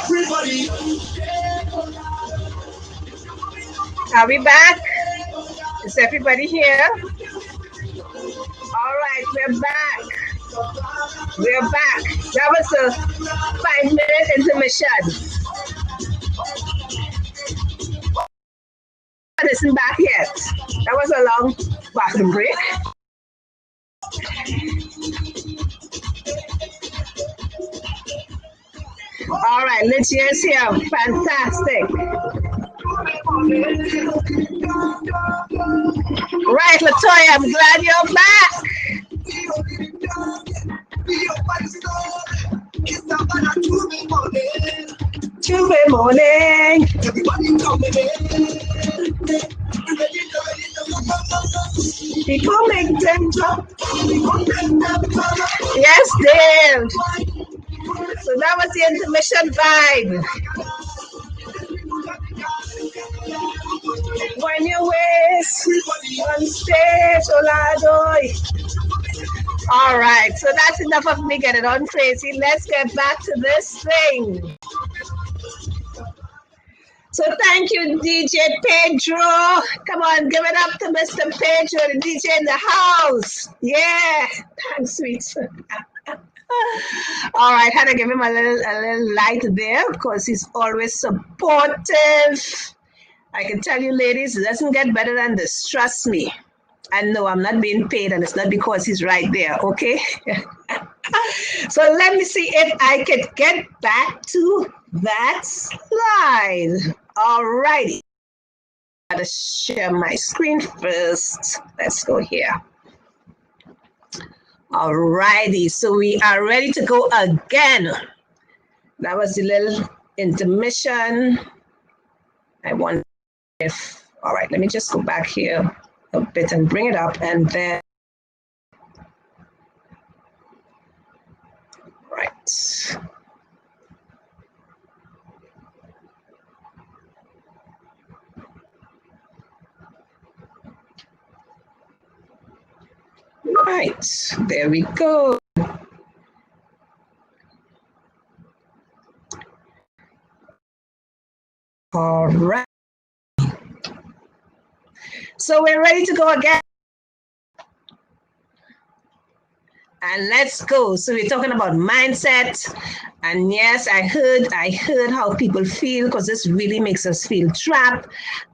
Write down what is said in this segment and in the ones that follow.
Everybody. Are we back? Is everybody here? All right, we're back. We're back. That was a 5 minute intermission. But isn't back yet. That was a long bathroom break. All right, Lydia's here. Fantastic. Right, Latoya, I'm glad you're back. Tuesday morning. People make them jump. Yes, Dave. So that was the intermission vibe. When you waste on stage, Oladoy. All right, so that's enough of me getting on crazy. Let's get back to this thing. So thank you, DJ Pedro. Come on, give it up to Mr. Pedro, the DJ in the house. Yeah, thanks, sweet. All right, had to give him a little light there because he's always supportive. I can tell you, ladies, it doesn't get better than this. Trust me. And no, I'm not being paid, and it's not because he's right there, okay? So let me see if I could get back to that slide. All righty. I gotta share my screen first. Let's go here. All righty, so we are ready to go again. That was the little intermission. I wonder if, all right, let me just go back here a bit and bring it up, and then, right. Right, there we go. All right. So we're ready to go again. And let's go. So we're talking about mindset. And yes, I heard how people feel, because this really makes us feel trapped.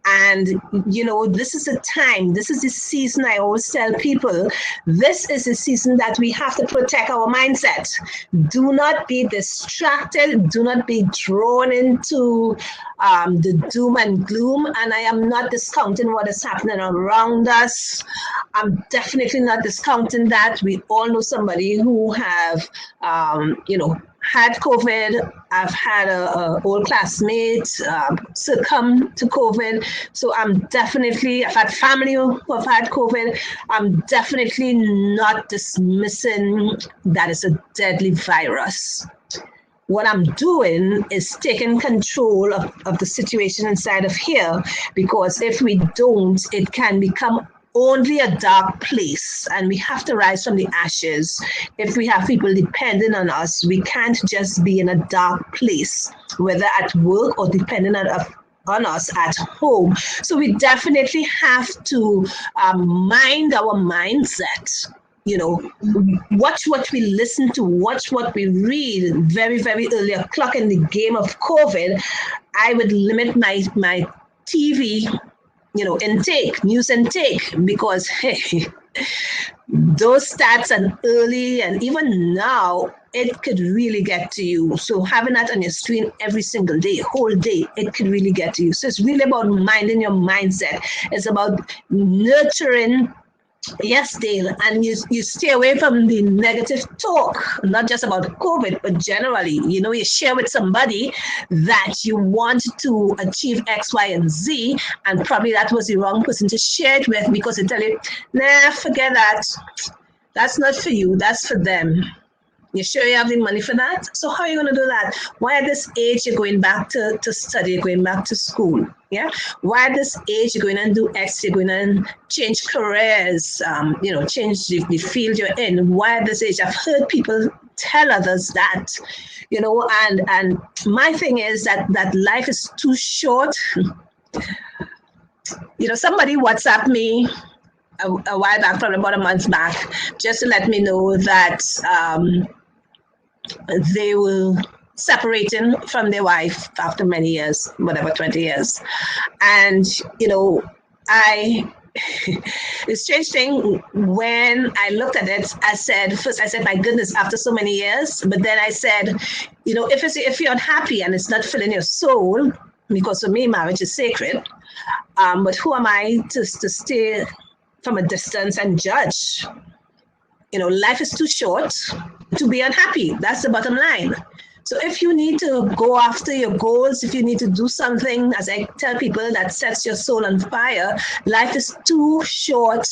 And, you know, this is a time, this is the season. I always tell people, this is a season that we have to protect our mindset. Do not be distracted. Do not be drawn into the doom and gloom. And I am not discounting what is happening around us. I'm definitely not discounting that. We all know somebody who have, you know, had COVID. I've had a old classmate succumb to COVID. So I've had family who have had COVID. I'm definitely not dismissing that it's a deadly virus. What I'm doing is taking control of the situation inside of here, because if we don't, it can become only a dark place, and we have to rise from the ashes. If we have people depending on us, we can't just be in a dark place, whether at work or depending on us at home. So we definitely have to mind our mindset. You know, watch what we listen to, watch what we read. Very, very early o'clock in the game of COVID, I would limit my TV, you know, news intake, because hey, those stats and early and even now, it could really get to you. So having that on your screen every single day, whole day, it could really get to you. So it's really about minding your mindset. It's about nurturing. Yes, Dale, and you stay away from the negative talk, not just about COVID, but generally. You know, you share with somebody that you want to achieve X, Y, and Z, and probably that was the wrong person to share it with, because they tell you, nah, forget that. That's not for you, that's for them. You sure you have the money for that? So how are you going to do that? Why at this age you're going back to study, you're going back to school? Yeah. Why at this age you're going and do X, you're going and change careers, you know, change the field you're in? Why at this age? I've heard people tell others that, and my thing is that life is too short. Somebody WhatsApp me a while back, probably about a month back, just to let me know that they were separating from their wife after many years, whatever, 20 years. And, I, the strange thing, when I looked at it, first I said, my goodness, after so many years. But then I said, if you're unhappy and it's not filling your soul, because for me, marriage is sacred. But who am I to stay from a distance and judge? Life is too short to be unhappy. That's the bottom line. So if you need to go after your goals, if you need to do something, as I tell people, that sets your soul on fire, life is too short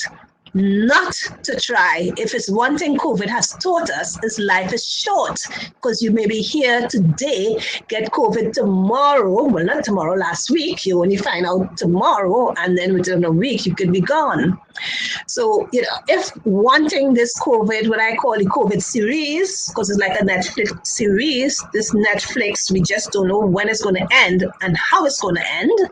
not to try. If it's one thing COVID has taught us, is life is short, because you may be here today, get COVID tomorrow. Well, not tomorrow, last week. You only find out tomorrow, and then within a week, you could be gone. So, if wanting this COVID, what I call the COVID series, because it's like a Netflix series, this Netflix, we just don't know when it's going to end and how it's going to end.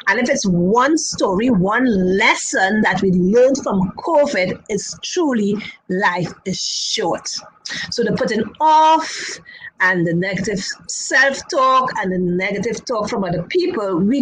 And if it's one story, one lesson that we learned from COVID, is truly life is short. So the putting off and the negative self-talk and the negative talk from other people, we